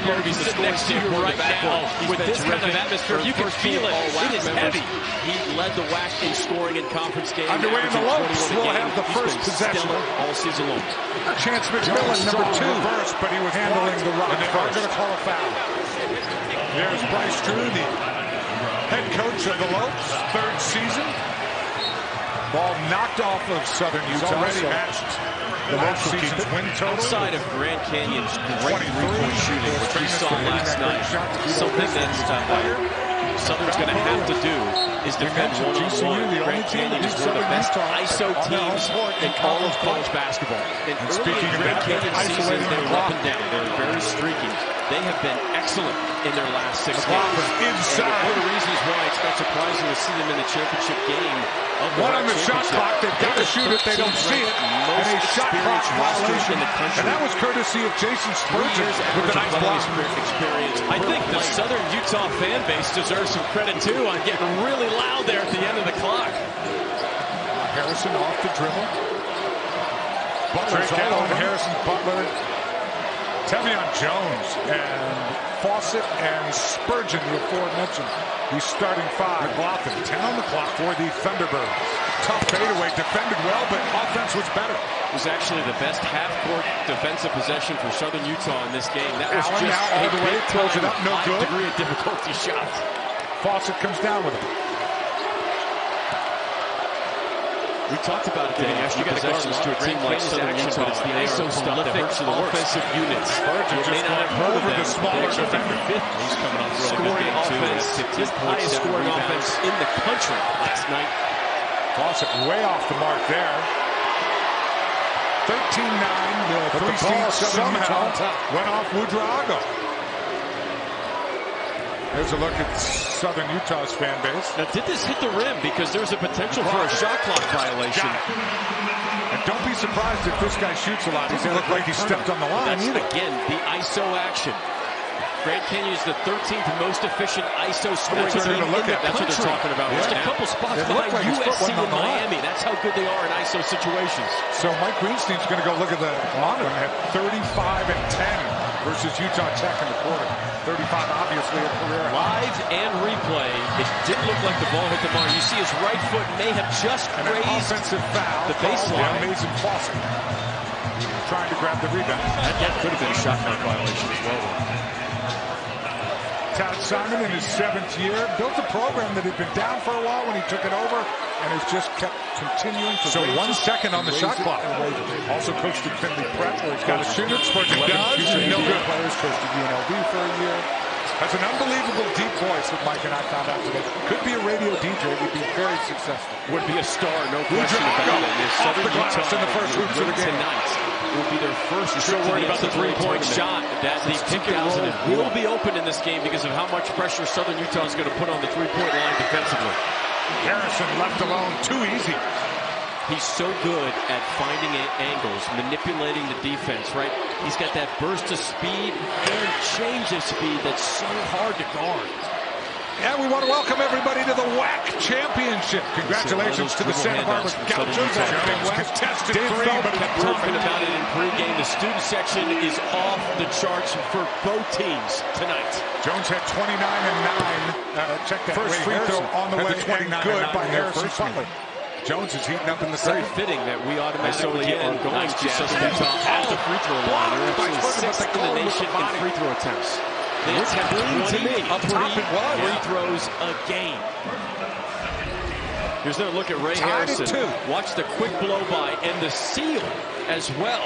here to be sitting next to you right now with this kind of atmosphere. You can feel it. It is heavy. He led the WAC in scoring in conference games. Underway in the Lopes will have the first possession all season long. Chance McMillan, number 2. Reverse, but he was handling the run. And they are going to call a foul. There's Bryce Drew, the head coach of the Lopes, 3rd season. Ball knocked off of Southern Utah. Already matched the last season's win total. Outside of Grand Canyon's great three-point shooting, which we saw last night, something that Southern's going to have to do is defend one-on-one. Grand Canyon is one of the best ISO teams in all of college basketball. And early in Grand Canyon season, they were up and down. They were very streaky. They have been excellent in their last 6 games. Inside. One of the reasons why it's not surprising to see them in the championship game. One on the shot clock. They've got to shoot it. They don't see it. And a shot clock violation. And that was courtesy of Jason Spurgeon with a nice block. I think the Southern Utah fan base deserves some credit, too, on getting really loud there at the end of the clock. Harrison off the dribble. Butler's all over Harrison. Butler. Tevion Jones and Fawcett and Spurgeon, the aforementioned. He's starting 5. McLaughlin, 10 on the clock for the Thunderbirds. Tough fadeaway, defended well, but offense was better. It was actually the best half-court defensive possession for Southern Utah in this game. That was Allen just all the way, throws it up, no good. Degree of difficulty shot. Fawcett comes down with it. We talked about it, Daniel. You got to guard to a team like Southern Utah. It's the ISO stuff that hurts the offensive units. You may not have heard of them. He's coming off really good offense. His highest scoring offense in the country last night. Fawcett way off the mark there. 13-9. The ball somehow went off Ouedraogo. There's a look at Southern Utah's fan base. Now, did this hit the rim? Because there's a potential for a shot clock violation. And don't be surprised if this guy shoots a lot. He doesn't look like he stepped on the line either. Again, the ISO action. Grand Canyon is the 13th most efficient ISO scoring team in the country. That's what they're talking about. Just a couple spots behind USC and Miami. That's how good they are in ISO situations. So Mike Greenstein's going to go look at the monitor at 35 and 10 versus Utah Tech in the quarter. 35, obviously, a career high. Live and replay, it didn't look like the ball hit the mark. You see his right foot may have just grazed offensive foul. The baseline. Mason Fawcett trying to grab the rebound. That could have been a shot clock violation as well. Tad Simon in his 7th year built a program that had been down for a while when he took it over and has just kept continuing to So 1 second on the shot clock. Also coached at Finley Prep where he's got a shooter. Spurgeon does. No good players. Coached at UNLV for a year. Has an unbelievable deep voice that Mike and I found out today. Could be a radio DJ. Would be very successful. Would be a star, no question about it. If Southern Utah in the first hoops of the game tonight will be their first. You're so worried about the three-point shot. That the pick and roll will be open in this game because of how much pressure Southern Utah is going to put on the three-point line defensively. Harrison left alone, too easy. He's so good at finding angles, manipulating the defense, right? He's got that burst of speed and change of speed that's so hard to guard. And we want to welcome everybody to the WAC Championship. Congratulations to the Santa Barbara Gauchos. Contested three, but kept talking about it in pregame. The student section is off the charts for both teams tonight. Jones had 29 and 9. Check that first free throw on the way. 29 good by Harrison Butler. Jones is heating up in the very fitting that we automatically are going to Southern Utah at the free throw line. They're actually 6th in the nation in free throw attempts. They attempt 20 free throws a game. Here's another look at Ray Harrison. Watch the quick blow by and the seal as well.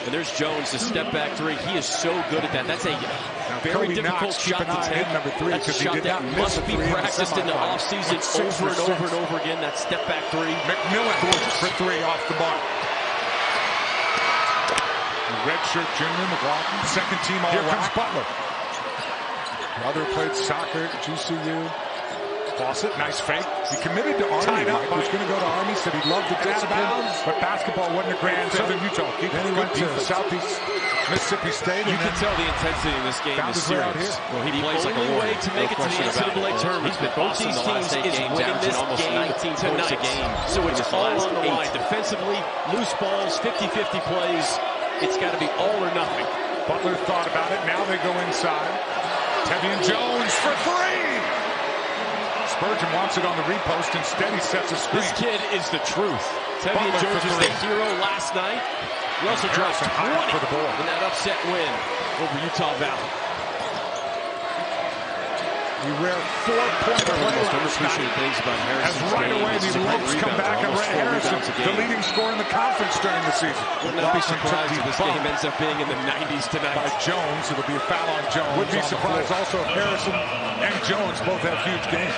And there's Jones, the step back three. He is so good at that. That's a very difficult shot to take. That's a shot that must be practiced in the offseason over and over and over again. That step back three. McMillan for 3 off the mark. Redshirt junior McLaughlin, second team all. Here comes Butler. Brother played soccer at GCU. Fawcett, nice fake. He committed to Army. He was going to go to Army, said he loved the discipline, but basketball wasn't a great fit. Southern Utah. Then he went to Southeast Mississippi State. You can tell the intensity in this game is serious. Well, he plays like a warrior. To make it to the NCAA tournament, both these teams is winning this game tonight. So it's all on the line. Defensively, loose balls, 50-50 plays. It's got to be all or nothing. Butler thought about it. Now they go inside. Tevian Jones for three. Spurgeon wants it on the repost. Instead, he sets a screen. This kid is the truth. Tevian Jones was the hero last night. He also dropped 20 for the ball in that upset win over Utah Valley. The rare 4-point play last night. Things about Harrison's as right away the Lopes come back and Ray Harrison, the leading scorer in the conference during the season. Would not be surprised if this game ends up being in the 90s tonight. By Jones, it'll be a foul on Jones. Would be surprised also if Harrison and Jones both have huge games.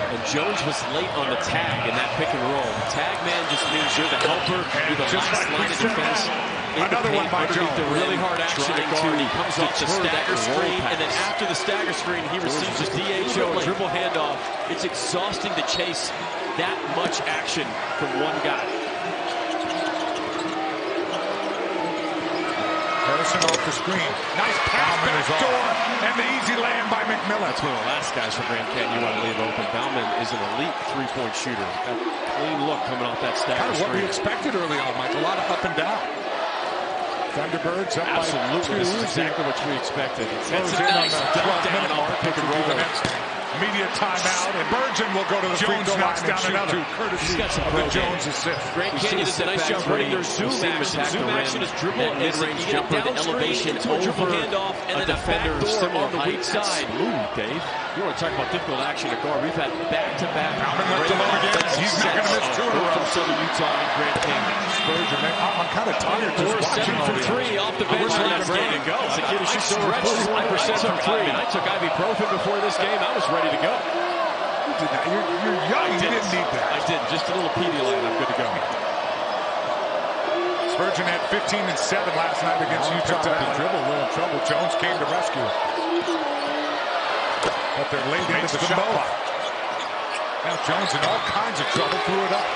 And Jones was late on the tag in that pick and roll. The tag man just means you're the helper, you're the last line of defense. Another one by Jones. The really hard action guard. He comes off the stagger screen, and then after the stagger screen, he receives a DHO, a dribble handoff. It's exhausting to chase that much action from one guy. Harrison off the screen. Nice pass back door, and the easy land by McMillan. That's one of the last guys for Grand Canyon you want to leave open. Bauman is an elite three-point shooter. That clean look coming off that stagger screen. Kind of what we expected early on, Mike. A lot of up and down. Thunderbirds up absolutely. By 2. This is exactly what we expected. That's a nice dump down off pick and roll. Media timeout, and Spurgeon will go to the free throw line and shoot two, courtesy of the Jones assist. Grand Canyon does a nice job running their zoom action. Zoom action is dribble and mid-range jumper, the elevation over a defender similar on the weak side. Ooh, Dave, you want to talk about difficult action to guard. We've had back-to-back. Bauman left alone again. He's not going to miss two in a row. From Southern Utah and Grand Canyon. Spurgeon, I'm kind of tired just watching all this. 7 for 3 off the bench. Ready to go. It's a kid who shoots over 40% from 3. I took ibuprofen before this game. I was ready to go. You did that. You're young. You didn't need that. I did. Just a little Pedialyte. I'm good to go. Spurgeon had 15 and 7 last night against Utah. Picked up the dribble. A little trouble. Jones came to rescue. But they're late into the shot clock. Now Jones in all kinds of trouble. Threw it up.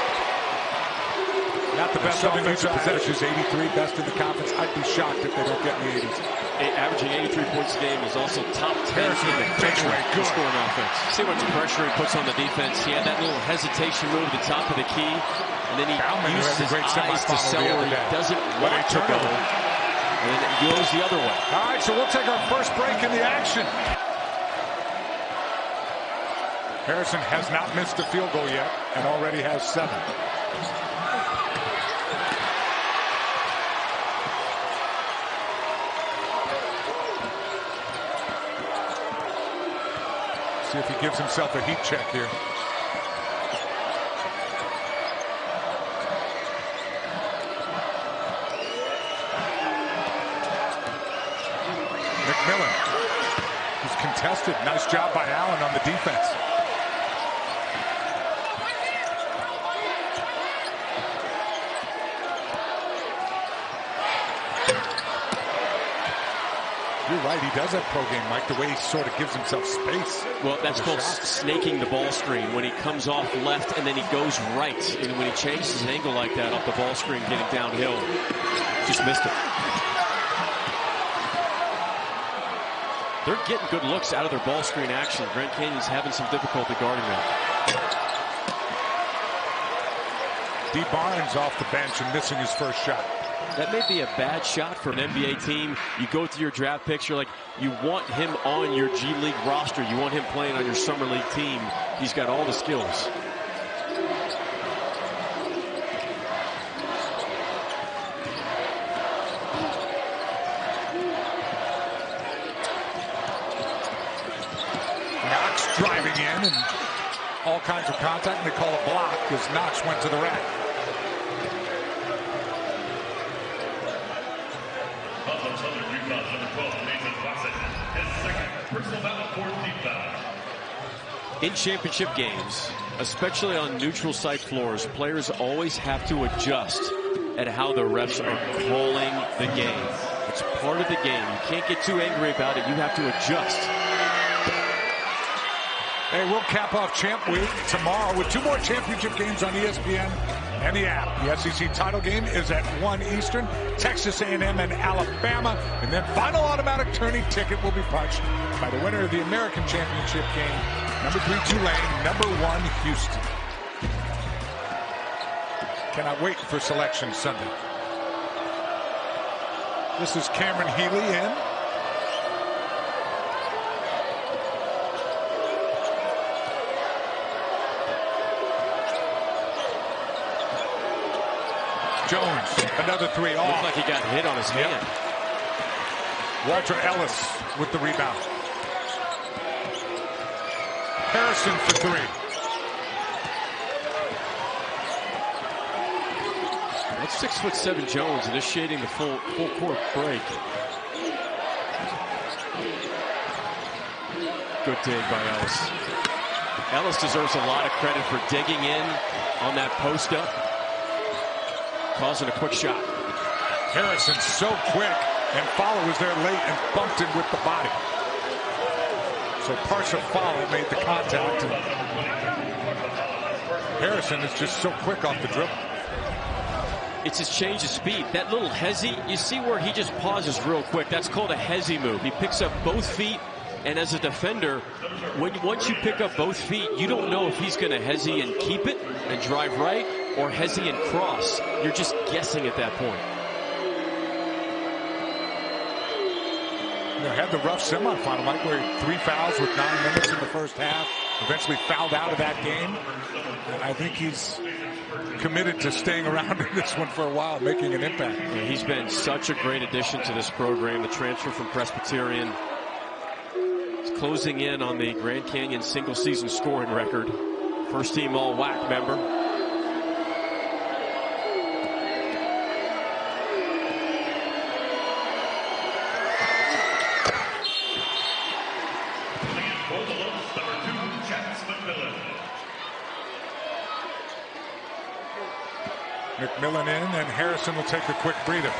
Not the best offensive possessions. 83 best in the conference. I'd be shocked if they don't get in the 80s. Averaging 83 points a game is also top 10 in the country for scoring offense. See how much pressure he puts on the defense. He had that little hesitation move at the top of the key, and then he uses his eyes to sell where he doesn't want to go, and then it goes the other way. All right, so we'll take our first break in the action. Harrison has not missed a field goal yet and already has 7. See if he gives himself a heat check here. McMillan. He's contested. Nice job by Allen on the defense. You're right, he does have pro game, Mike, the way he sort of gives himself space. Well, that's called snaking the ball screen, when he comes off left and then he goes right. And when he changes his angle like that off the ball screen getting downhill, just missed it. They're getting good looks out of their ball screen action. Grand Canyon's having some difficulty guarding that. D. Barnes off the bench and missing his first shot. That may be a bad shot for an NBA team. You go through your draft picks, you're like, you want him on your G League roster. You want him playing on your Summer League team. He's got all the skills. Knox driving in and all kinds of contact, and they call a block because Knox went to the rack. In championship games, especially on neutral site floors, players always have to adjust at how the refs are calling the game. It's part of the game. You can't get too angry about it. You have to adjust. Hey, we'll cap off Champ Week tomorrow with 2 more championship games on ESPN and the app. The SEC title game is at 1 Eastern, Texas A&M and Alabama. And then final automatic tourney ticket will be punched by the winner of the American Championship game, number 3 Tulane, number 1 Houston. Cannot wait for Selection Sunday. This is Cameron Healy in. Jones, another three off. Looked like he got hit on his hand. Walter Ellis with the rebound. Harrison for three. That's 6'7" Jones initiating the full court break. Good dig by Ellis. Ellis deserves a lot of credit for digging in on that post up, causing a quick shot. Harrison so quick, and Fowler was there late and bumped him with the body. So partial foul made the contact. And Harrison is just so quick off the dribble. It's his change of speed. That little hezzy, you see where he just pauses real quick. That's called a hezzy move. He picks up both feet, and as a defender, once you pick up both feet, you don't know if he's going to hezzy and keep it and drive right or hezzy and cross. You're just guessing at that point. Had the rough semifinal, Mike, where 3 fouls with 9 minutes in the first half. Eventually fouled out of that game. And I think he's committed to staying around in this one for a while, making an impact. Yeah, he's been such a great addition to this program. The transfer from Presbyterian. He's closing in on the Grand Canyon single season scoring record. First team all WAC member. McMillan in, and Harrison will take a quick breather.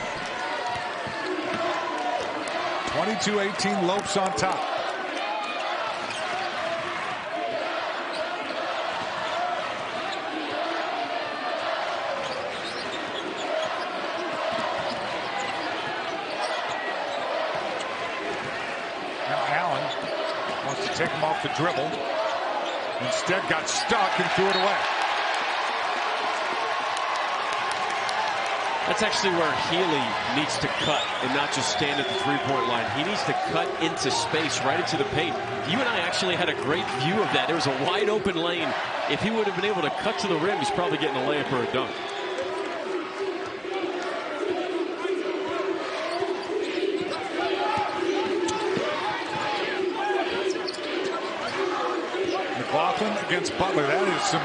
22-18, Lopes on top. Now Allen wants to take him off the dribble. Instead got stuck and threw it away. That's actually where Healy needs to cut and not just stand at the three-point line. He needs to cut into space, right into the paint. You and I actually had a great view of that. There was a wide open lane. If he would have been able to cut to the rim, he's probably getting a layup or a dunk. McLaughlin against Butler. That is some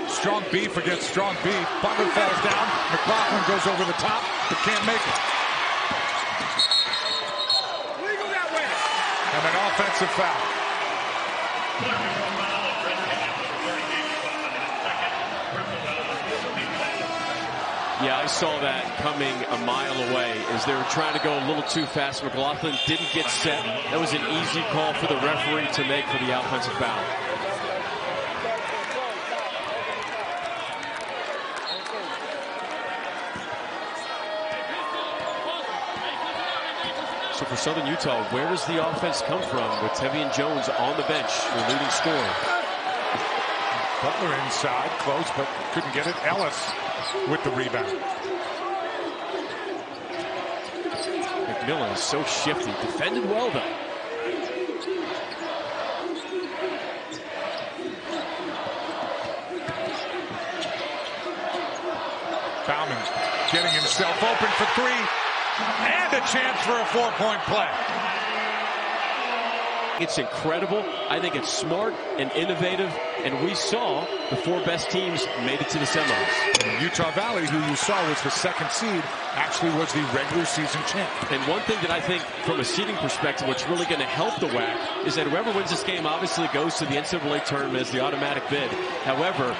strong beef against strong beef. Butler falls down. McLaughlin goes over the top, but can't make it. And an offensive foul. Yeah, I saw that coming a mile away as they were trying to go a little too fast. McLaughlin didn't get set. That was an easy call for the referee to make for the offensive foul. So for Southern Utah, where does the offense come from with Tevian Jones on the bench, the leading scorer? Butler inside, close, but couldn't get it. Ellis with the rebound. McMillan is so shifty. Defended well, though. Bauman getting himself open for three. And a chance for a 4-point play. It's incredible. I think it's smart and innovative. And we saw the 4 best teams made it to the semis. And Utah Valley, who you saw was the 2nd seed, actually was the regular season champ. And one thing that I think from a seeding perspective, what's really going to help the WAC is that whoever wins this game obviously goes to the NCAA tournament as the automatic bid. However,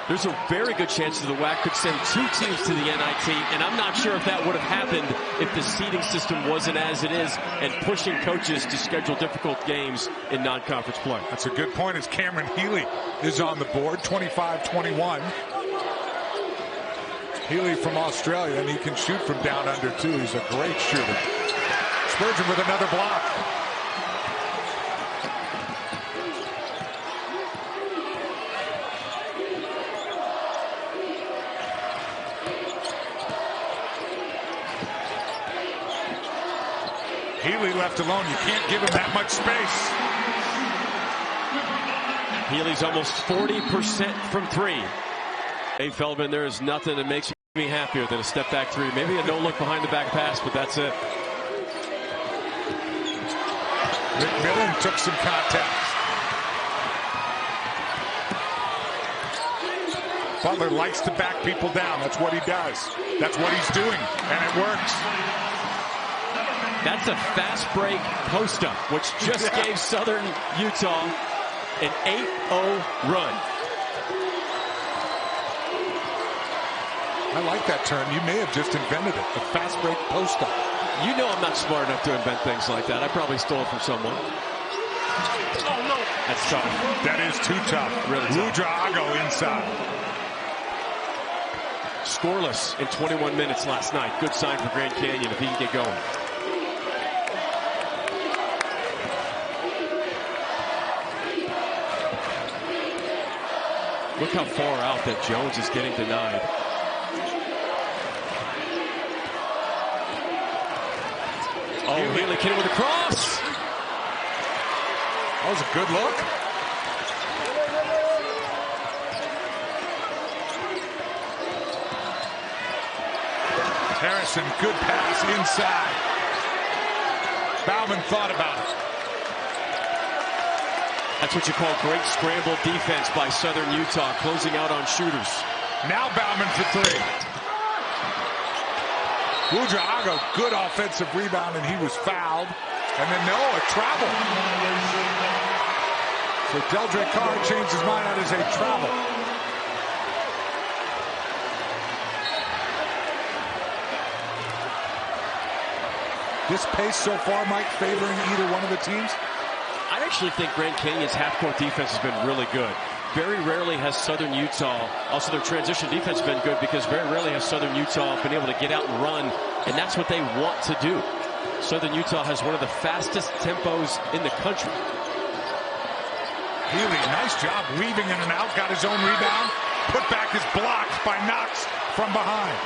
there's a very good chance that the WAC could send 2 teams to the NIT, and I'm not sure if that would have happened if the seeding system wasn't as it is and pushing coaches to schedule difficult games in non-conference play. That's a good point as Cameron Healy is on the board, 25-21. Healy from Australia, and he can shoot from down under, too. He's a great shooter. Spurgeon with another block. Healy left alone. You can't give him that much space. Healy's almost 40% from three. Hey, Feldman, there is nothing that makes me happier than a step back three. Maybe a no look behind the back pass, but that's it. McMillan took some contact. Butler likes to back people down. That's what he does. That's what he's doing, and it works. That's a fast break post-up, which just gave Southern Utah an 8-0 run. I like that term. You may have just invented it. A fast break post-up. You know I'm not smart enough to invent things like that. I probably stole it from someone. Oh, no. That's tough. That is too tough. Really tough. Ludrago inside. Scoreless in 21 minutes last night. Good sign for Grand Canyon if he can get going. Look how far out that Jones is getting denied. Oh, Healy hit him with a cross. That was a good look. Harrison, good pass inside. Bauman thought about it. That's what you call great scramble defense by Southern Utah, closing out on shooters. Now Bauman for three. Ludrago, good offensive rebound, and he was fouled. And then a travel. So Deldrick Carr changed his mind. That is a travel. This pace so far, Mike, favoring either one of the teams? I actually think Grand Canyon's half-court defense has been really good. Very rarely has Southern Utah, also their transition defense has been good because very rarely has Southern Utah been able to get out and run, and that's what they want to do. Southern Utah has one of the fastest tempos in the country. Healy, nice job weaving in and out, got his own rebound. Put back is blocked by Knox from behind.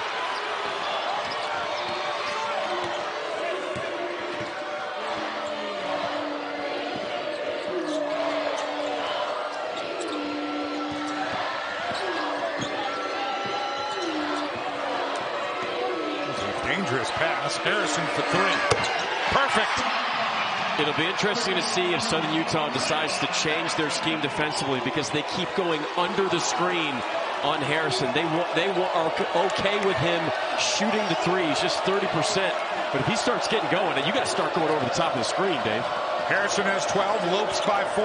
Dangerous pass. Harrison for three. Perfect. It'll be interesting to see if Southern Utah decides to change their scheme defensively because they keep going under the screen on Harrison. They are okay with him shooting the threes, just 30%. But if he starts getting going, you got to start going over the top of the screen, Dave. Harrison has 12, Lopes by 4.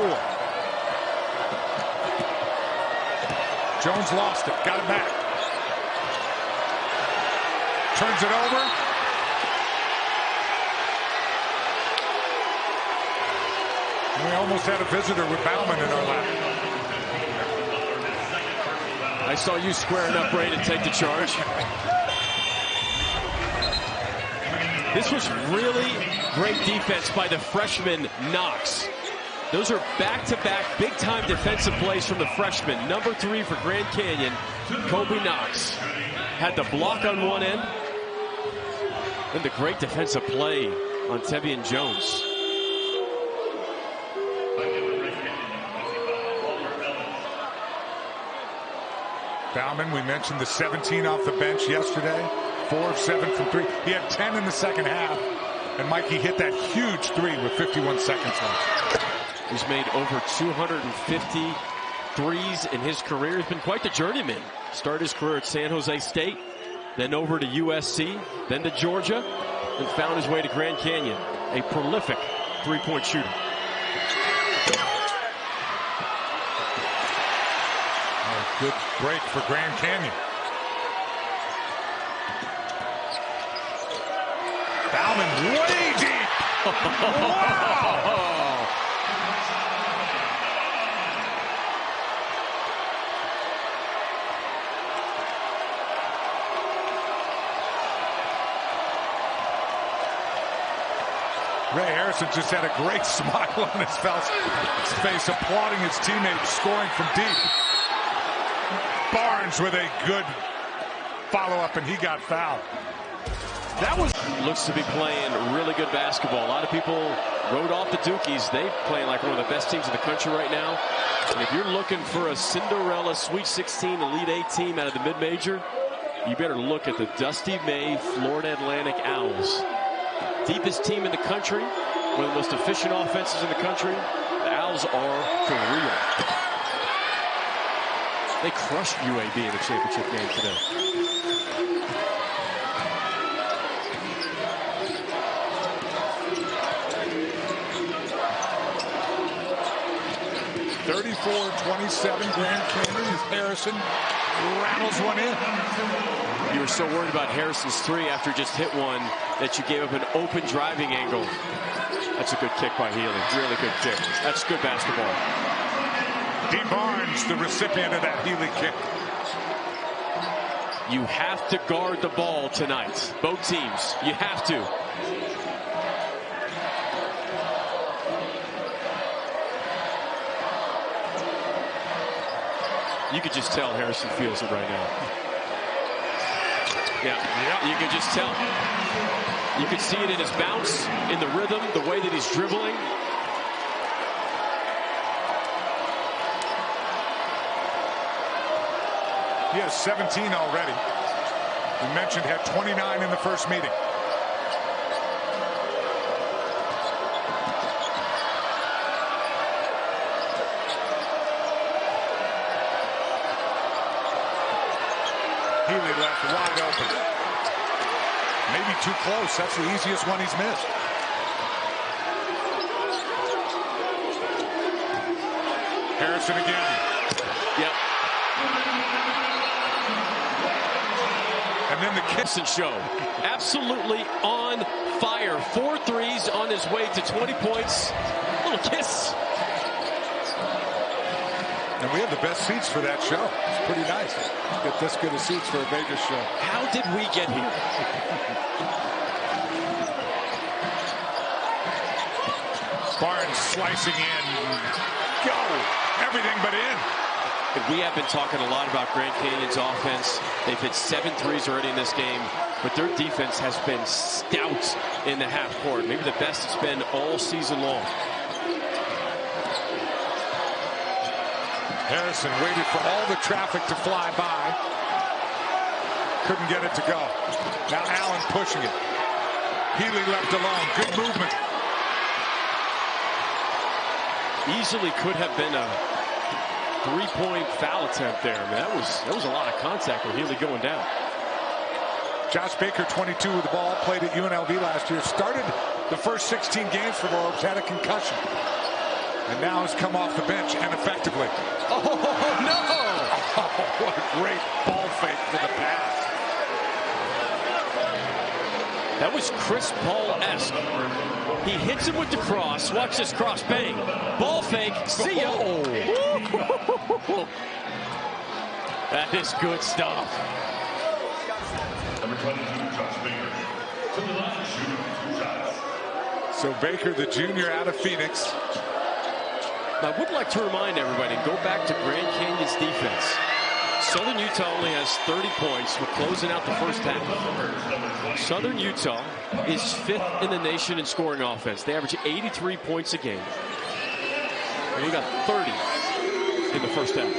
Jones lost it, got it back. Turns it over. We almost had a visitor with Bauman in our lap. I saw you squaring up, ready to take the charge. This was really great defense by the freshman Knox. Those are back-to-back big-time defensive plays from the freshman. Number 3 for Grand Canyon, Kobe Knox. Had the block on one end. And the great defensive play on Tevian Jones. Bauman, we mentioned the 17 off the bench yesterday. 4 of 7 from 3. He had 10 in the second half. And Mikey hit that huge 3 with 51 seconds left. He's made over 250 threes in his career. He's been quite the journeyman. Started his career at San Jose State, then over to USC, then to Georgia, and found his way to Grand Canyon. A prolific three-point shooter. Good break for Grand Canyon. Bauman way deep. Wow. Ray Harrison just had a great smile on his face, applauding his teammates scoring from deep. Barnes with a good follow-up, and he got fouled. That was looks to be playing really good basketball. A lot of people wrote off the Dukies. They playing like one of the best teams in the country right now. And if you're looking for a Cinderella Sweet 16 Elite 8 team out of the mid-major, you better look at the Dusty May Florida Atlantic Owls. Deepest team in the country, one of the most efficient offenses in the country. The Owls are for real. They crushed UAB in the championship game today. (34-27) Grand Canyon as Harrison rattles one in. You were so worried about Harrison's three after just hit one that you gave up an open driving angle. That's a good kick by Healy. Really good kick. That's good basketball. D. Barnes, the recipient of that Healy kick. You have to guard the ball tonight. Both teams. You have to. You could just tell Harrison feels it right now. Yeah, you could just tell. You could see it in his bounce, in the rhythm, the way that he's dribbling. He has 17 already. We mentioned had 29 in the first meeting. Healy left wide open. Maybe too close. That's the easiest one he's missed. Harrison again. Yep. And then the Harrison show. Absolutely on fire. 4 threes on his way to 20 points. Little kiss. And we have the best seats for that show. It's pretty nice. Get this good of seats for a Vegas show. How did we get here? Barnes slicing in. Go. Everything but in. We have been talking a lot about Grand Canyon's offense. They've hit 7 threes already in this game, but their defense has been stout in the half court. Maybe the best it's been all season long. Harrison waited for all the traffic to fly by. Couldn't get it to go. Now Allen pushing it. Healy left alone. Good movement. Easily could have been a 3-point foul attempt there. I mean, that was a lot of contact with Healy going down. Josh Baker, 22 with the ball, played at UNLV last year. Started the first 16 games for the Lobes, had a concussion. And now has come off the bench and effectively. Oh, no! Oh, what a great ball fake for the pass. That was Chris Paul-esque. He hits him with the cross. Watch this cross. Bang. Ball fake. See ya. Oh. That is good stuff. Number 22, Josh Baker. To the line, shooting 2 shots. So Baker, the junior out of Phoenix. I would like to remind everybody, go back to Grand Canyon's defense. Southern Utah only has 30 points. We're closing out the first half. Southern Utah is 5th in the nation in scoring offense. They average 83 points a game. And we got 30 in the first half.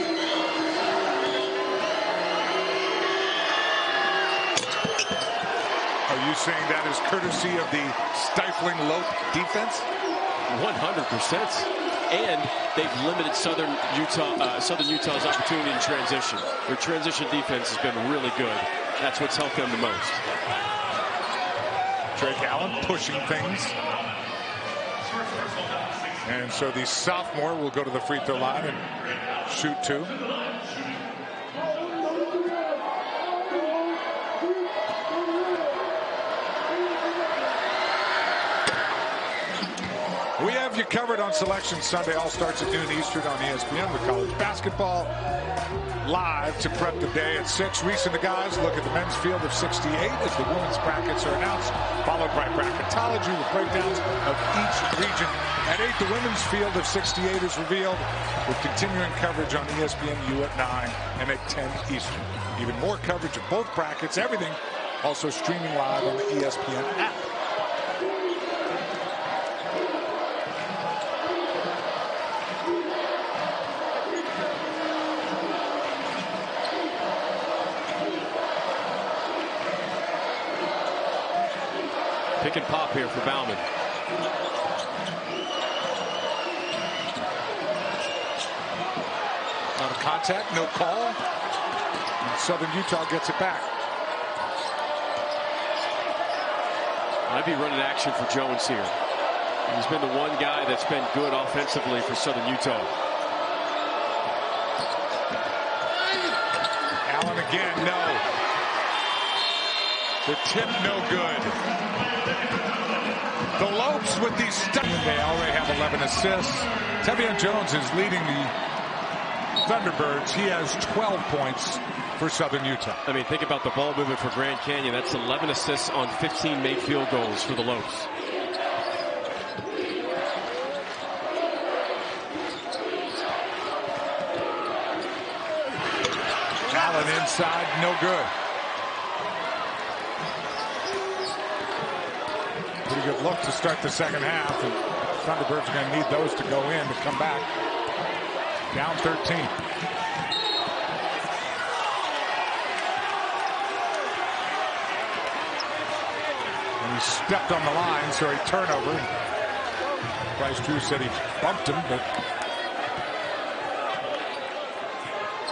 Are you saying that is courtesy of the stifling Lope defense? 100%. And they've limited Southern Utah's opportunity in transition. Their transition defense has been really good. That's what's helped them the most. Drake Allen pushing things. And so the sophomore will go to the free throw line and shoot 2. We have you covered on Selection Sunday. All starts at noon Eastern on ESPN with college basketball live to prep the day at 6. Reese and the guys look at the men's field of 68 as the women's brackets are announced, followed by bracketology with breakdowns of each region. At 8, the women's field of 68 is revealed with continuing coverage on ESPNU at 9 and at 10 Eastern. Even more coverage of both brackets, everything Also streaming live on the ESPN app. Pick and pop here for Bauman. Not a contact, no call. And Southern Utah gets it back. I'd be running action for Jones here. He's been the one guy that's been good offensively for Southern Utah. Allen again, no. The tip, no good. The Lopes with these stuff. They already have 11 assists. Tevian Jones is leading the Thunderbirds. He has 12 points for Southern Utah. I mean, think about the ball movement for Grand Canyon. That's 11 assists on 15 made field goals for the Lopes. Allen inside, no good. Pretty good look to start the second half. And Thunderbirds are going to need those to go in to come back. Down 13. And he stepped on the line, so a turnover. Bryce Drew said he bumped him, but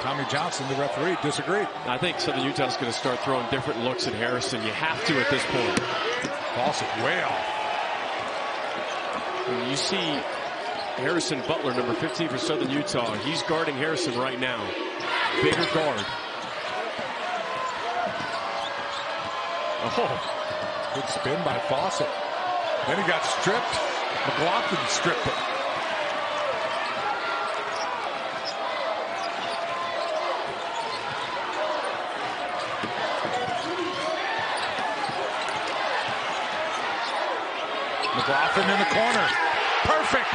Tommy Johnson, the referee, disagreed. I think Southern Utah's going to start throwing different looks at Harrison. You have to at this point. Fawcett way off. You see Harrison Butler, number 15 for Southern Utah. He's guarding Harrison right now. Bigger guard. Oh, good spin by Fawcett. Then he got stripped. McLaughlin stripped him. McLaughlin in the corner. Perfect.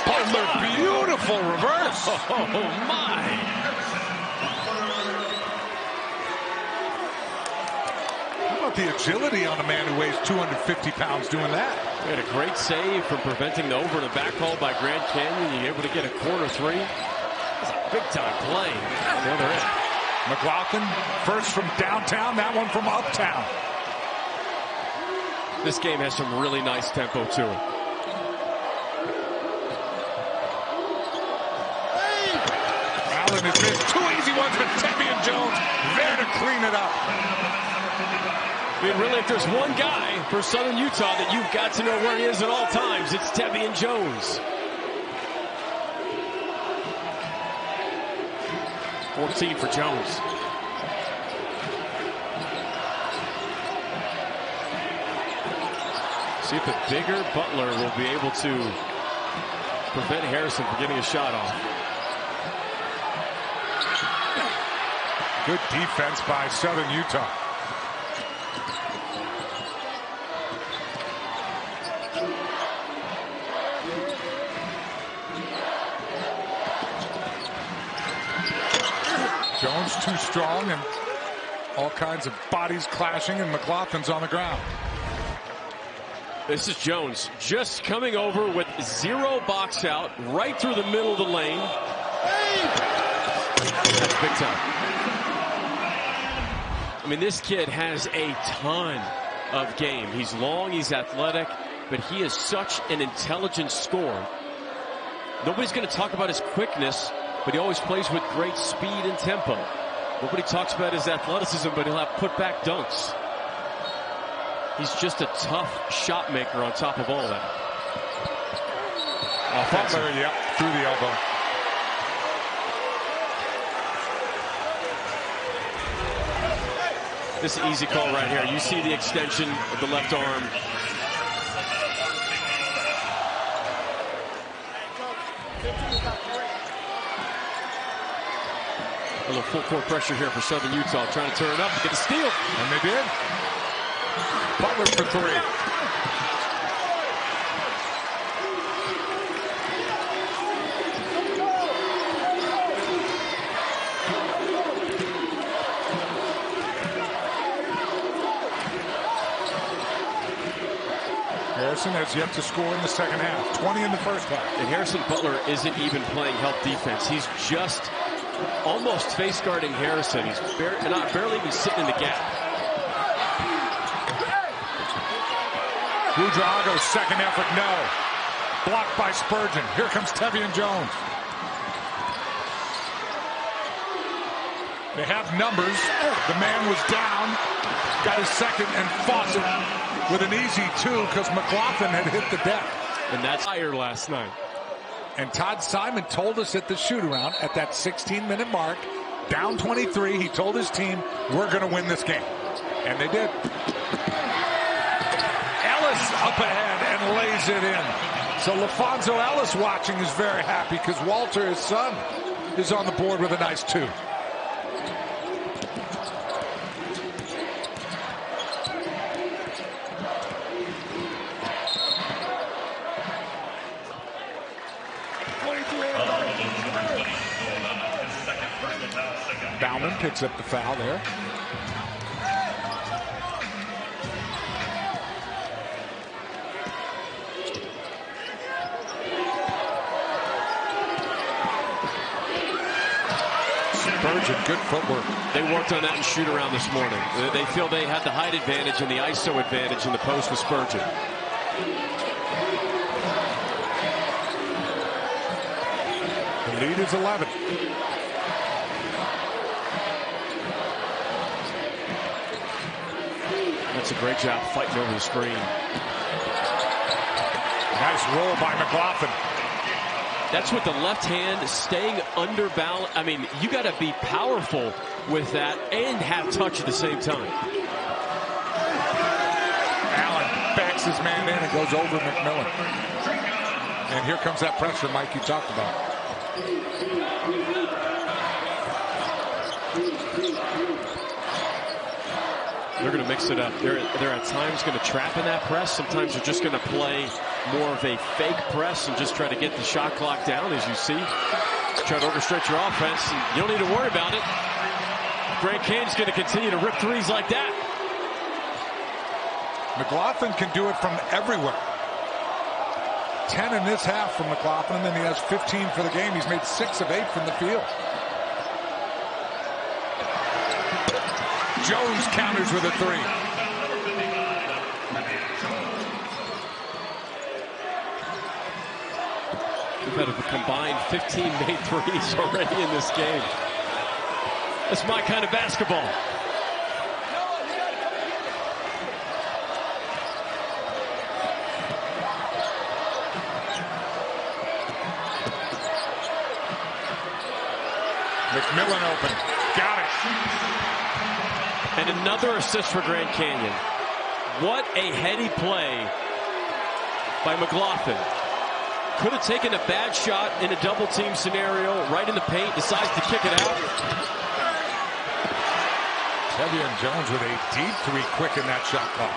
Butler, beautiful reverse. Oh, my. How about the agility on a man who weighs 250 pounds doing that? He had a great save from preventing the over and a back call by Grand Canyon. You're able to get a corner three. That's a big-time play on the other end. McLaughlin, first from downtown, that one from uptown. This game has some really nice tempo to it. Allen has missed two easy ones, but Tevian Jones there to clean it up. I mean, really, if there's one guy for Southern Utah that you've got to know where he is at all times, it's Tevian Jones. 14 for Jones. See if the bigger Butler will be able to prevent Harrison from getting a shot off. Good defense by Southern Utah. Jones too strong and all kinds of bodies clashing, and McLaughlin's on the ground. This is Jones just coming over with zero box out right through the middle of the lane. That's big time. I mean, this kid has a ton of game. He's long, he's athletic, but he is such an intelligent scorer. Nobody's going to talk about his quickness, but he always plays with great speed and tempo. Nobody talks about his athleticism, but he'll have putback dunks. He's just a tough shot maker on top of all that. Butler, yep, through the elbow. This is an easy call right here. You see the extension of the left arm. A little full court pressure here for Southern Utah, trying to turn it up to get a steal. And they did. Butler for three. Harrison has yet to score in the second half. 20 in the first half. And Harrison Butler isn't even playing help defense. He's just almost face guarding Harrison. He's barely even sitting in the gap. Budrago's second effort, no. Blocked by Spurgeon. Here comes Tevian Jones. They have numbers. The man was down. Got his second, and Fawcett with an easy two because McLaughlin had hit the deck. And that's higher last night. And Todd Simon told us at the shoot-around at that 16-minute mark, down 23, he told his team, we're going to win this game. And they did. Ellis up ahead and lays it in. So LaFonso Ellis watching is very happy because Walter, his son, is on the board with a nice two. Bauman picks up the foul there. Spurgeon, good footwork. They worked on that in shoot around this morning. They feel they had the height advantage and the ISO advantage in the post with Spurgeon. The lead is 11. That's a great job fighting over the screen. Nice roll by McLaughlin. That's with the left hand staying under balance. I mean, you got to be powerful with that and have touch at the same time. Allen backs his man in and goes over McMillan. And here comes that pressure Mike you talked about. They're going to mix it up. They're at times going to trap in that press. Sometimes they're just going to play more of a fake press and just try to get the shot clock down, as you see. Try to orchestrate your offense. You don't need to worry about it. Grand Canyon's going to continue to rip threes like that. McLaughlin can do it from everywhere. 10 in this half from McLaughlin, then he has 15 for the game. He's made 6 of 8 from the field. Jones counters with a three. We've had a combined 15 made threes already in this game. That's my kind of basketball. McMillan open. Got it. And another assist for Grand Canyon. What a heady play by McLaughlin. Could have taken a bad shot in a double team scenario right in the paint, decides to kick it out. Tevian Jones with a deep three quick in that shot clock.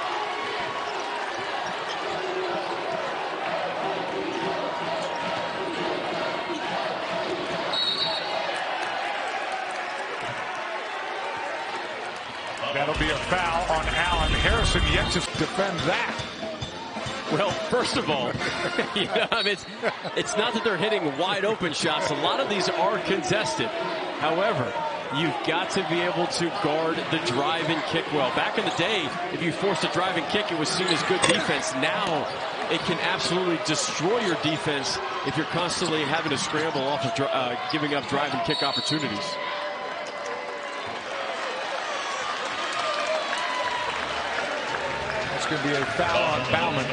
That'll be a foul on Allen. Harrison yet to defend that. Well, first of all, you know, I mean, it's not that they're hitting wide open shots. A lot of these are contested. However, you've got to be able to guard the drive and kick well. Back in the day, if you forced a drive and kick, it was seen as good defense. Now, it can absolutely destroy your defense if you're constantly having to scramble off of giving up drive and kick opportunities. It's going to be a foul on Bauman.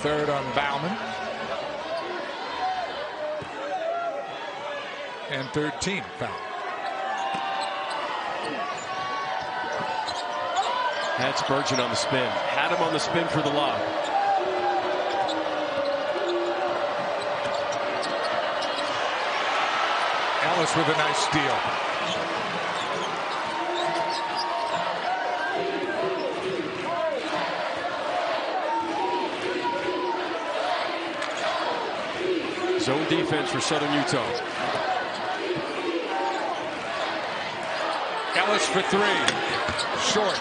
Third on Bauman. And 13 foul. Had Spurgeon on the spin. Had him on the spin for the lob. Ellis with a nice steal. Zone defense for Southern Utah. Ellis for three. Short.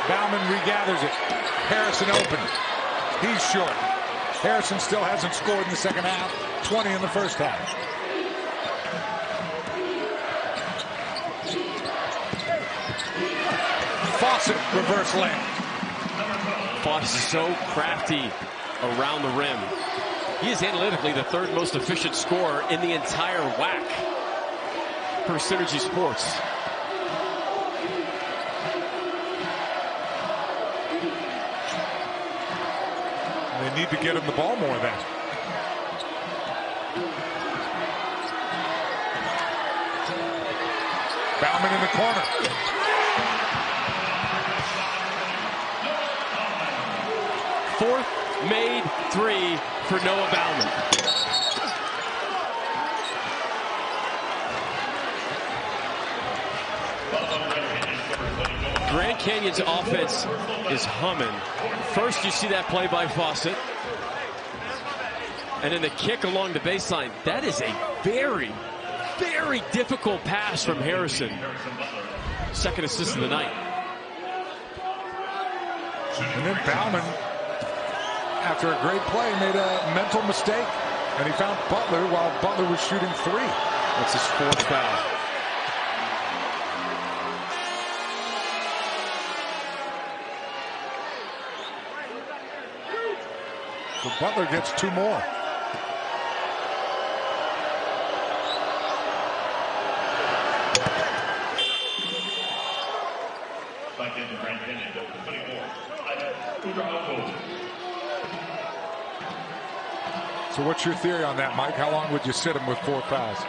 Bauman regathers it. Harrison open. He's short. Harrison still hasn't scored in the second half. 20 in the first half. Fawcett reverse layup. Fawcett is so crafty around the rim. He is analytically the third most efficient scorer in the entire WAC per Synergy Sports. They need to get him the ball more then. Bauman in the corner. Fourth made three for Noah Bauman. Grand Canyon's offense is humming. First, you see that play by Fawcett. And then the kick along the baseline. That is a very, very difficult pass from Harrison. Second assist of the night. And then Bauman, after a great play, made a mental mistake. And he found Butler while Butler was shooting three. That's his fourth foul. So Butler gets two more. So what's your theory on that, Mike? How long would you sit him with 4 fouls?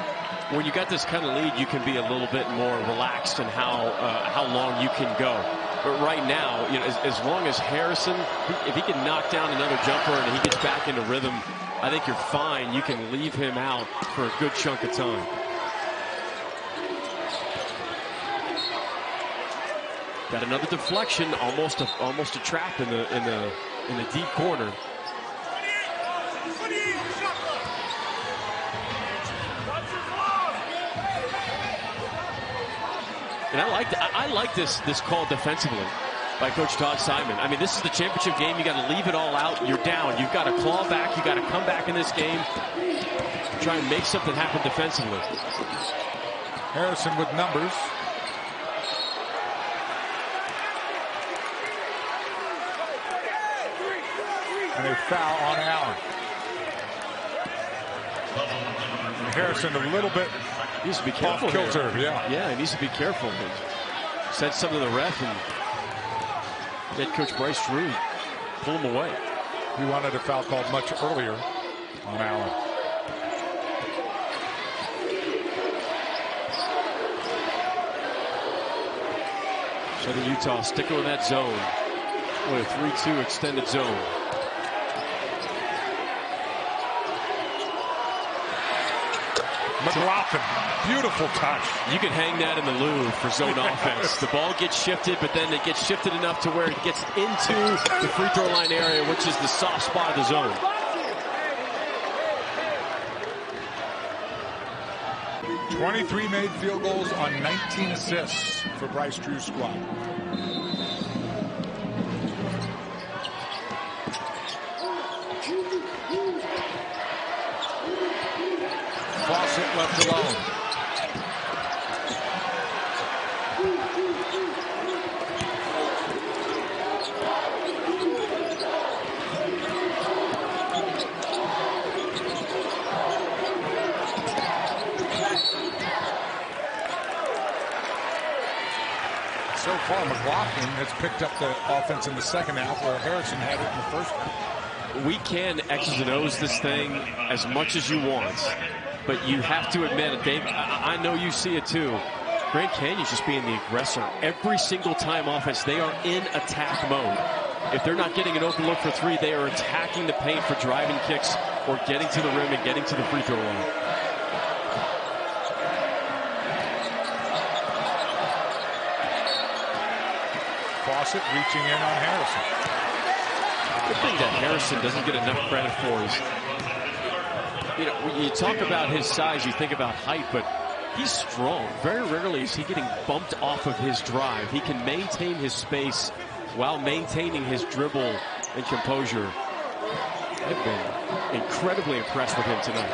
When you got this kind of lead, you can be a little bit more relaxed in how long you can go. But right now, you know, as long as Harrison, if he can knock down another jumper and he gets back into rhythm, I think you're fine. You can leave him out for a good chunk of time. Got another deflection, almost a trap in the deep corner. And I like this call defensively by Coach Todd Simon. I mean, this is the championship game. You got to leave it all out. You're down. You've got to claw back. You got to come back in this game. Try and make something happen defensively. Harrison with numbers. And a foul on Allen. And Harrison a little bit he needs to be careful. Off kilter, yeah, he needs to be careful. Said something to the ref, and head coach Bryce Drew pull him away. He wanted a foul called much earlier on Allen. Southern Utah sticking with that zone. With a 3-2 extended zone. McLaughlin, beautiful touch. You can hang that in the Louvre for zone offense. The ball gets shifted, but then it gets shifted enough to where it gets into the free throw line area, which is the soft spot of the zone. "23 made field goals on 19 assists for Bryce Drew's squad. Fawcett left alone. So far, McLaughlin has picked up the offense in the second half, where Harrison had it in the first half. We can X's and O's this thing as much as you want, but you have to admit it, Dave. I know you see it too. Grand Canyon's just being the aggressor. Every single time offense, they are in attack mode. If they're not getting an open look for three, they are attacking the paint for driving kicks or getting to the rim and getting to the free throw line. Fawcett reaching in on Harrison. The thing that Harrison doesn't get enough credit for is, you know, when you talk about his size, you think about height, but he's strong. Very rarely is he getting bumped off of his drive. He can maintain his space while maintaining his dribble and composure. I've been incredibly impressed with him tonight.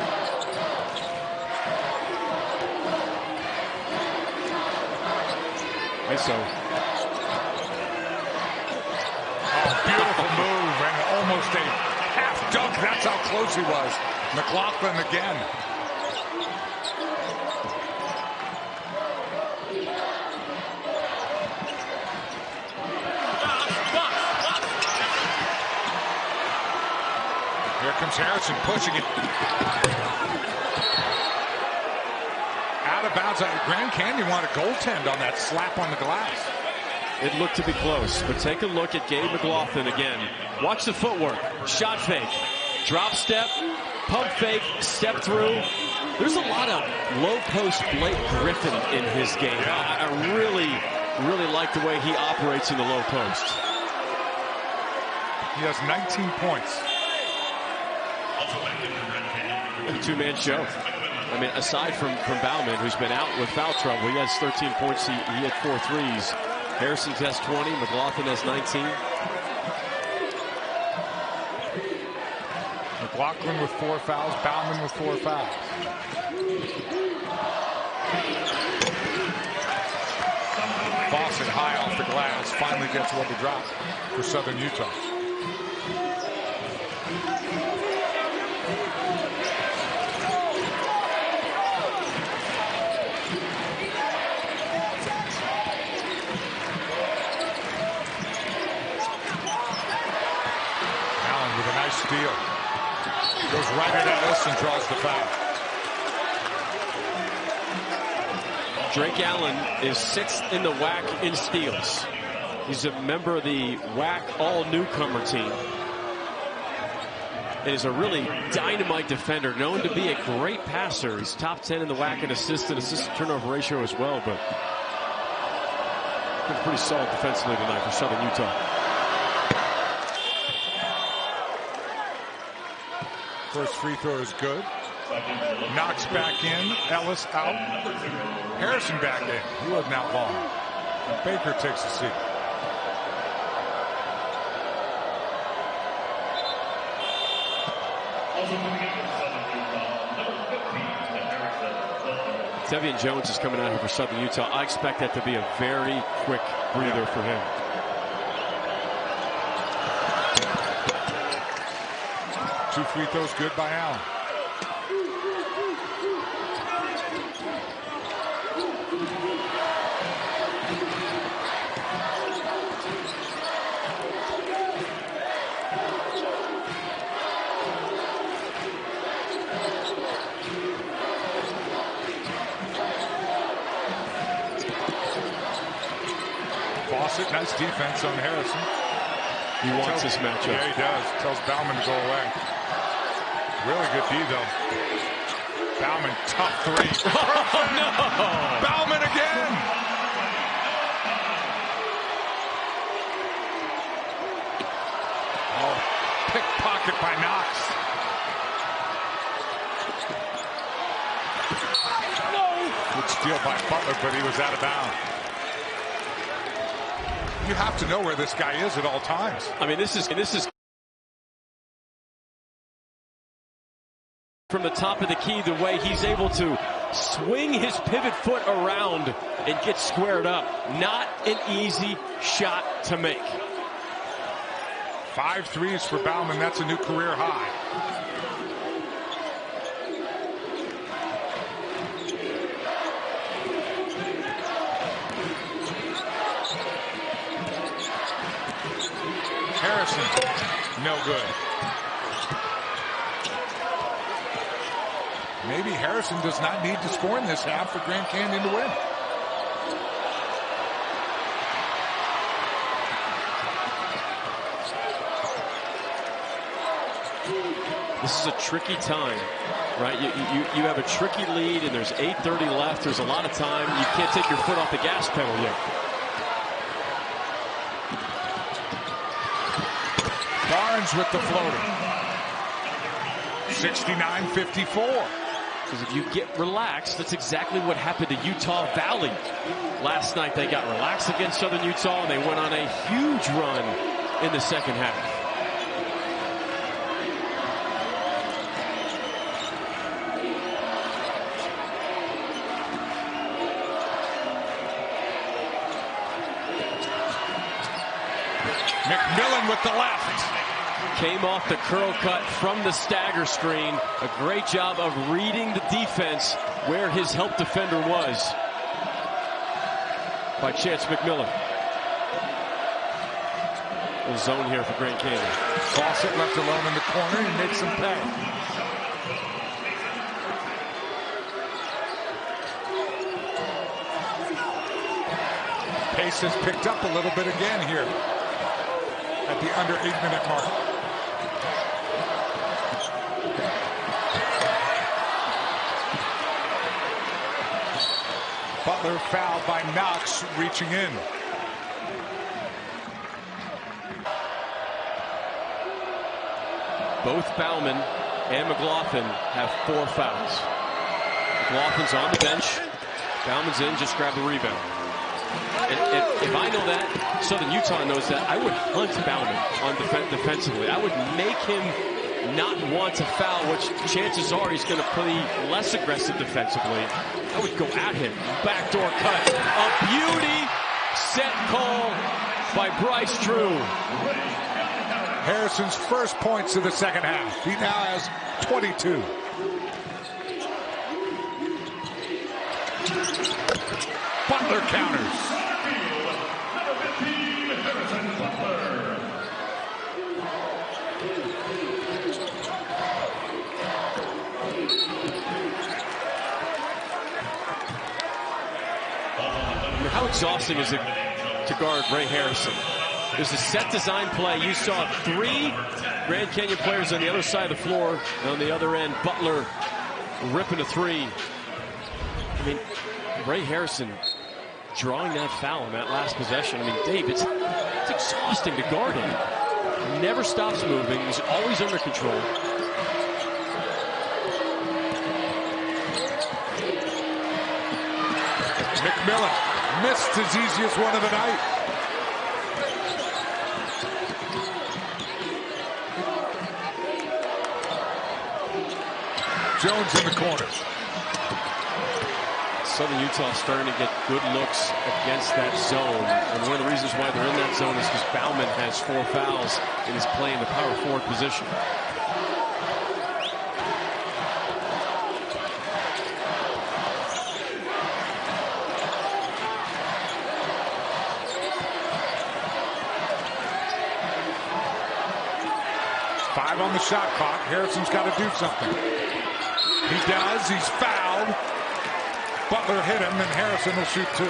ISO. Oh, beautiful move and almost a half dunk. That's how close he was. McLaughlin again. Here comes Harrison pushing it. Out of bounds. Grand Canyon wanted a goaltend on that slap on the glass. It looked to be close, but take a look at Gabe McLaughlin again. Watch the footwork. Shot fake. Drop step. Pump fake. Step through. There's a lot of low post Blake Griffin in his game. I really like the way he operates in the low post. He has 19 points. A two-man show. I mean, aside from Bauman, who's been out with foul trouble, he has 13 points. He had 4 threes. Harrison has 20. McLaughlin has 19. McLaughlin with 4 fouls. Bauman with 4 fouls. Fawcett high off the glass. Finally gets one to drop for Southern Utah. Steal. Goes right at Ellis and draws the foul. Drake Allen is 6th in the WAC in steals. He's a member of the WAC all-newcomer team. And is a really dynamite defender, known to be a great passer. He's top 10 in the WAC in assist turnover ratio as well, but been pretty solid defensively tonight for Southern Utah. First free throw is good. Knox back in. Ellis out. Harrison back in. He wasn't out long. Baker takes a seat. Tevian Jones is coming out here for Southern Utah. I expect that to be a very quick breather for him. Two free throws good by Allen. Fawcett, nice defense on Harrison. He wants this matchup. Yeah, he does. Tells Bauman to go away. Really good D, though. Bauman, tough three. Oh, no! Bauman again! Oh, pickpocket by Knox. No! Good steal by Butler, but he was out of bounds. You have to know where this guy is at all times. I mean, this is from the top of the key, the way he's able to swing his pivot foot around and get squared up. Not an easy shot to make. 5 threes for Bauman. That's a new career high. Harrison, no good. Maybe Harrison does not need to score in this half for Grand Canyon to win. This is a tricky time, right? You have a tricky lead, and there's 8:30 left. There's a lot of time. You can't take your foot off the gas pedal yet. Barnes with the floater. 69-54. Because if you get relaxed, that's exactly what happened to Utah Valley. Last night they got relaxed against Southern Utah, and they went on a huge run in the second half. McMillan with the left. Came off the curl cut from the stagger screen. A great job of reading the defense where his help defender was by Chance McMillan. A zone here for Grand Canyon. Fawcett left alone in the corner. He makes him pay. Pace has picked up a little bit again here at the under 8-minute mark. Butler fouled by Knox, reaching in. Both Bauman and McLaughlin have 4 fouls. McLaughlin's on the bench. Bauman's in, just grab the rebound. And if I know that, Southern Utah knows that, I would hunt Bauman on defensively. I would make him not want to foul, which chances are he's going to play less aggressive defensively. I would go at him. Backdoor cut. A beauty. Set call by Bryce Drew. Harrison's first points of the second half. He now has 22. Butler counters. How exhausting is it to guard Ray Harrison? There's a set design play. You saw 3 Grand Canyon players on the other side of the floor. And on the other end, Butler ripping a 3. I mean, Ray Harrison drawing that foul in that last possession. I mean, Dave, it's exhausting to guard him. He never stops moving. He's always under control. McMillan missed his easiest one of the night. Jones in the corner. Southern Utah starting to get good looks against that zone. And one of the reasons why they're in that zone is because Bauman has 4 fouls and is playing the power forward position. On the shot clock. Harrison's got to do something. He does. He's fouled. Butler hit him, and Harrison will shoot 2.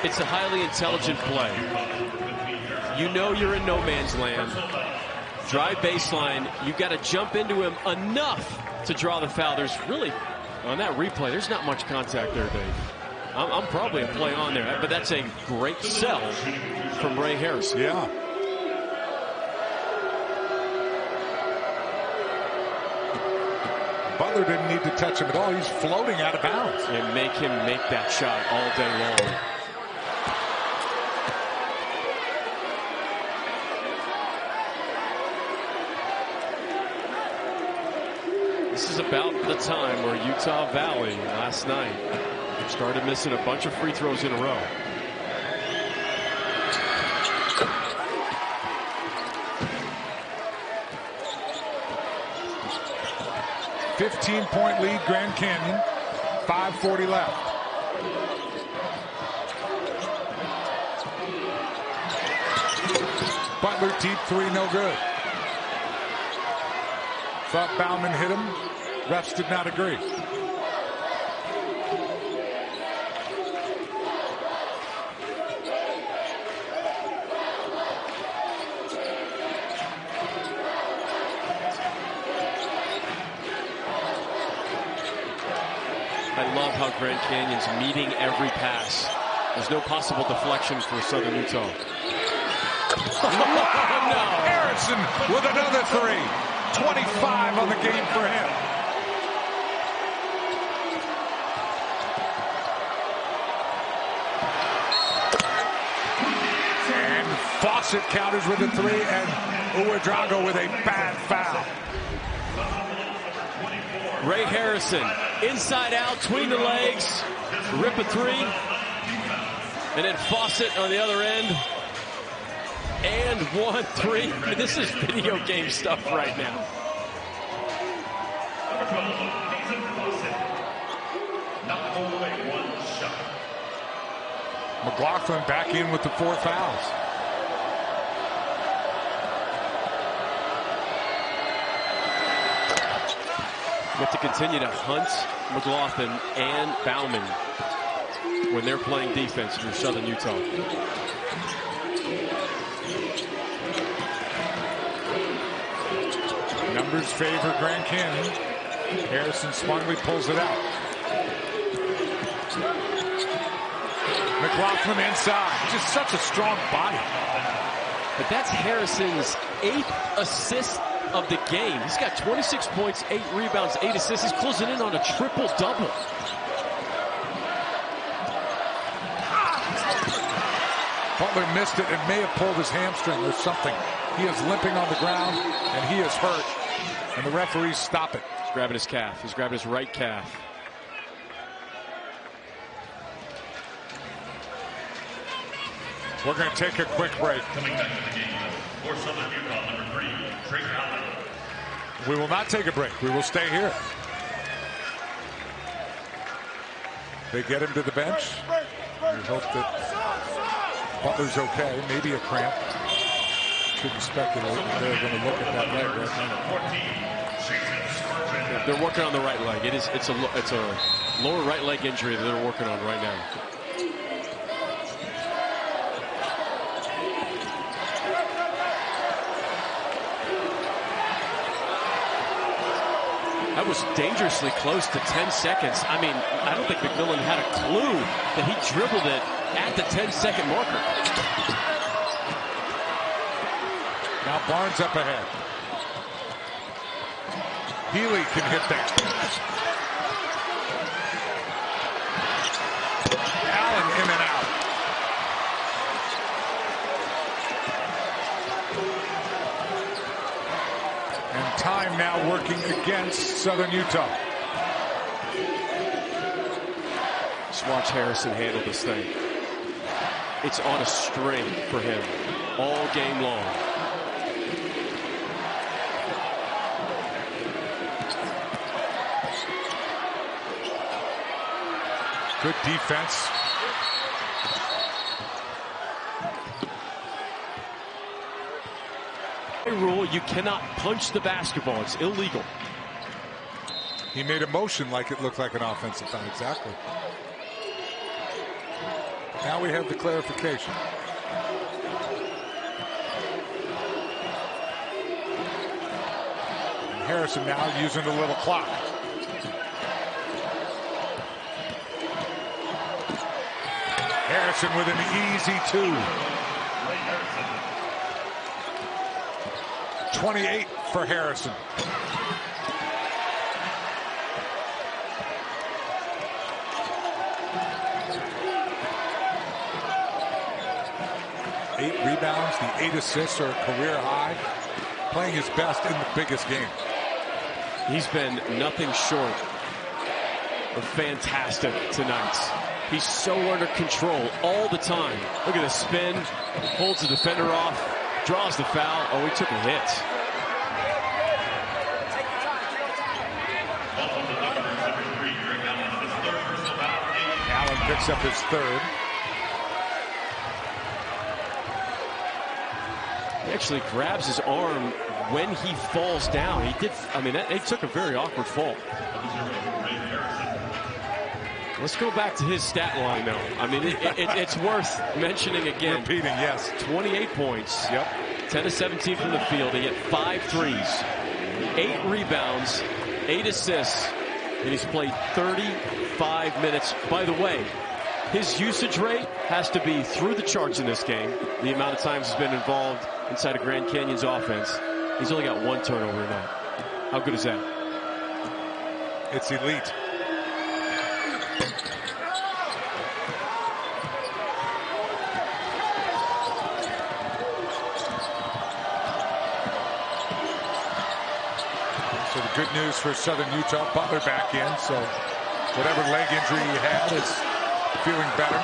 It's a highly intelligent play. You know you're in no man's land. Drive baseline. You've got to jump into him enough to draw the foul. There's really, on that replay, there's not much contact there, Dave. I'm probably a play on there, but that's a great sell from Ray Harrison. Yeah. Butler didn't need to touch him at all. He's floating out of bounds. And make him make that shot all day long. This is about the time where Utah Valley last night started missing a bunch of free throws in a row. A 15-point lead, Grand Canyon. 5:40 left. Butler deep 3, no good. Thought Bauman hit him. Refs did not agree. I love how Grand Canyon's meeting every pass. There's no possible deflection for Southern Utah. Oh, no. Harrison with another 3. 25 on the game for him. And Fawcett counters with a 3, and Ouedraogo with a bad foul. Ray Harrison, inside out, between the legs, rip a 3. And then Fawcett on the other end. And 1-3. I mean, this is video game stuff right now. McLaughlin back in with the 4 fouls. You have to continue to hunt McLaughlin and Bauman when they're playing defense for Southern Utah. Numbers favor Grand Canyon. Harrison smartly pulls it out. McLaughlin inside. Just such a strong body. But that's Harrison's 8th assist of the game. He's got 26 points, 8 rebounds, 8 assists. He's closing in on a triple-double. Butler missed it and may have pulled his hamstring or something. He is limping on the ground, and he is hurt. And the referees stop it. He's grabbing his calf. He's grabbing his right calf. We're going to take a quick break. We will not take a break. We will stay here. They get him to the bench. We hope that Butler's okay. Maybe a cramp. Shouldn't speculate that they're going to look at that leg right now. They're working on the right leg. It's a lower right leg injury that they're working on right now. That was dangerously close to 10 seconds. I mean, I don't think McMillan had a clue that he dribbled it at the 10-second marker. Now Barnes up ahead. Healy can hit that. Allen in and out. And time now working against Southern Utah. Just watch Harrison handle this thing. It's on a string for him all game long. Good defense. Rule, you cannot punch the basketball. It's illegal. He made a motion like it looked like an offensive foul. Exactly. Now we have the clarification. And Harrison now using the little clock. Harrison with an easy 2. 28 for Harrison. Eight rebounds, the 8 assists are a career high. Playing his best in the biggest game. He's been nothing short of fantastic tonight. He's so under control all the time. Look at the spin, holds the defender off, draws the foul. Oh, he took a hit. Allen picks up his 3rd. He actually grabs his arm when he falls down. He did. I mean, they took a very awkward fall. Let's go back to his stat line, though. I mean, it's worth mentioning again. Repeating, yes. 28 points. Yep. 10 of 17 from the field. He hit 5 threes, 8 rebounds, 8 assists, and he's played 35 minutes. By the way, his usage rate has to be through the charts in this game. The amount of times he's been involved inside of Grand Canyon's offense. He's only got 1 turnover tonight. How good is that? It's elite. So the good news for Southern Utah, Butler back in. So whatever leg injury he had is feeling better.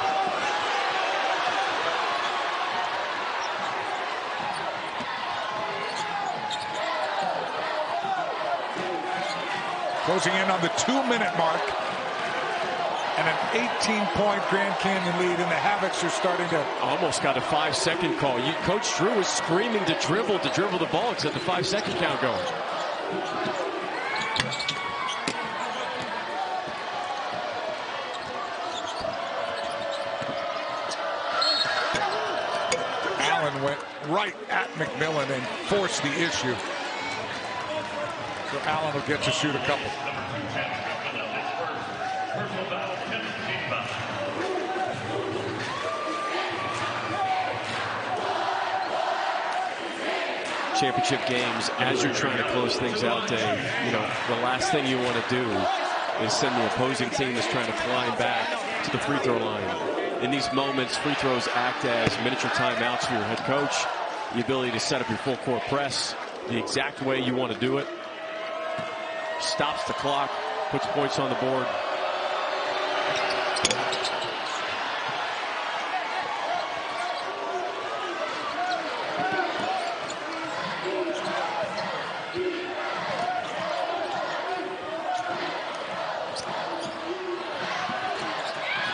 Closing in on the 2-minute mark. And an 18-point Grand Canyon lead, and the Havocs are starting to... Almost got a 5-second call. Coach Drew was screaming to dribble the ball except the 5-second count going. Allen went right at McMillan and forced the issue. So Allen will get to shoot a couple. Championship games, as you're trying to close things out, Dave, the last thing you want to do is send the opposing team that's trying to climb back to the free throw line. In these moments, free throws act as miniature timeouts for your head coach. The ability to set up your full court press the exact way you want to do it. Stops the clock, puts points on the board.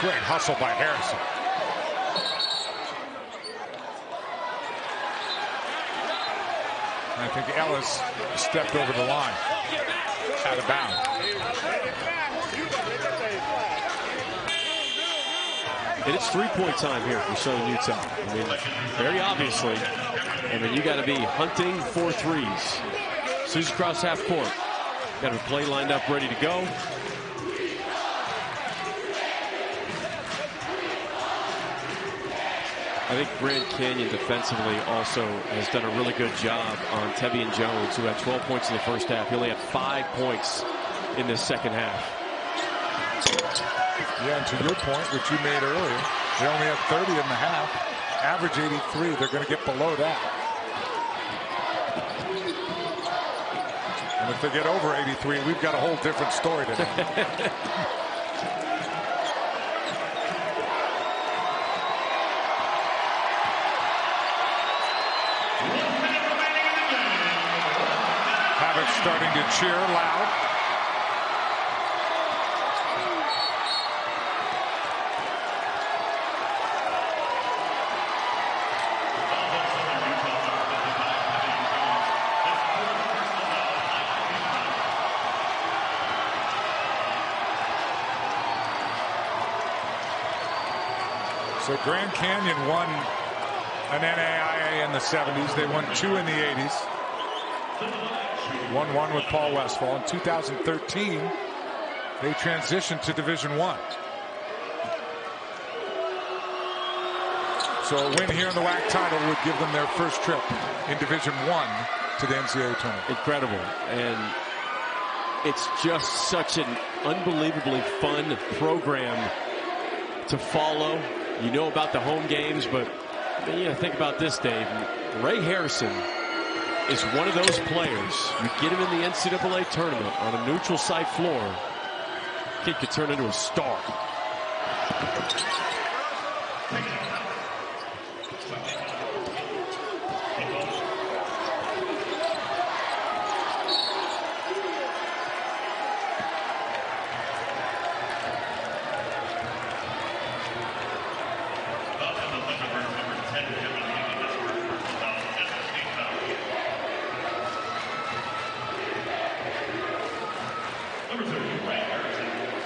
Great hustle by Harrison. I think Ellis stepped over the line. Out of bounds. And it's 3-point time here for Southern Utah. I mean, very obviously. I mean, you got to be hunting for threes. As soon as you cross half court, got a play lined up, ready to go. I think Grand Canyon defensively also has done a really good job on Tevian Jones, who had 12 points in the first half. He only had 5 points in the second half. Yeah, and to your point, which you made earlier, they only had 30 in the half. Average 83. They're going to get below that. And if they get over 83, we've got a whole different story today. Starting to cheer loud. So Grand Canyon won an NAIA in the 70s. They won 2 in the 80s. 1-1 with Paul Westphal. In 2013, they transitioned to Division I. So a win here in the WAC title would give them their first trip in Division I to the NCAA tournament. Incredible. And it's just such an unbelievably fun program to follow. You know about the home games, but think about this, Dave. Ray Harrison is one of those players. You get him in the NCAA tournament on a neutral site floor, kid could turn into a star.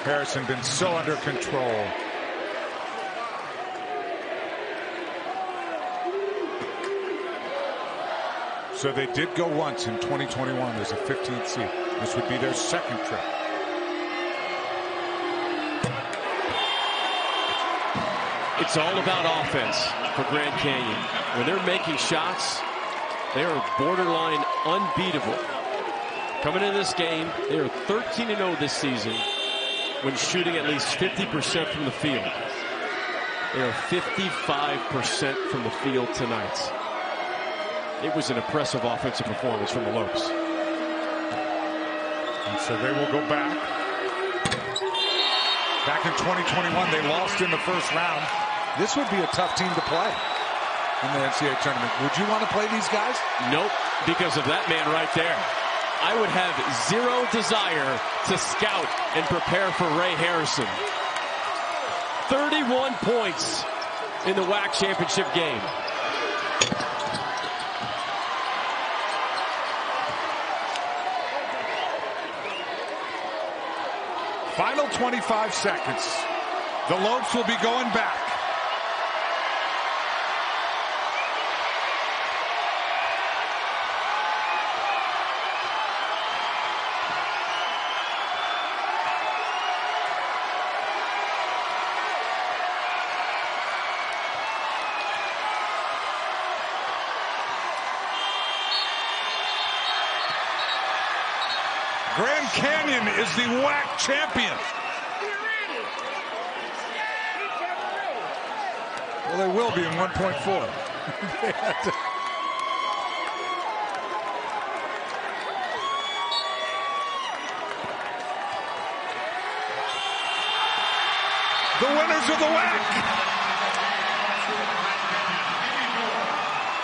Harrison been so under control. So they did go once in 2021 as a 15th seed. This would be their second trip. It's all about offense for Grand Canyon. When they're making shots, they are borderline unbeatable. Coming into this game, they are 13-0 this season when shooting at least 50% from the field. They are 55% from the field tonight. It was an impressive offensive performance from the Lopes. And so they will go back. Back in 2021, they lost in the first round. This would be a tough team to play in the NCAA tournament. Would you want to play these guys? Nope, because of that man right there. I would have zero desire to scout and prepare for Ray Harrison. 31 points in the WAC championship game. Final 25 seconds. The Lopes will be going back. Grand Canyon is the WAC champion. Well, they will be in 1.4. The winners of the WAC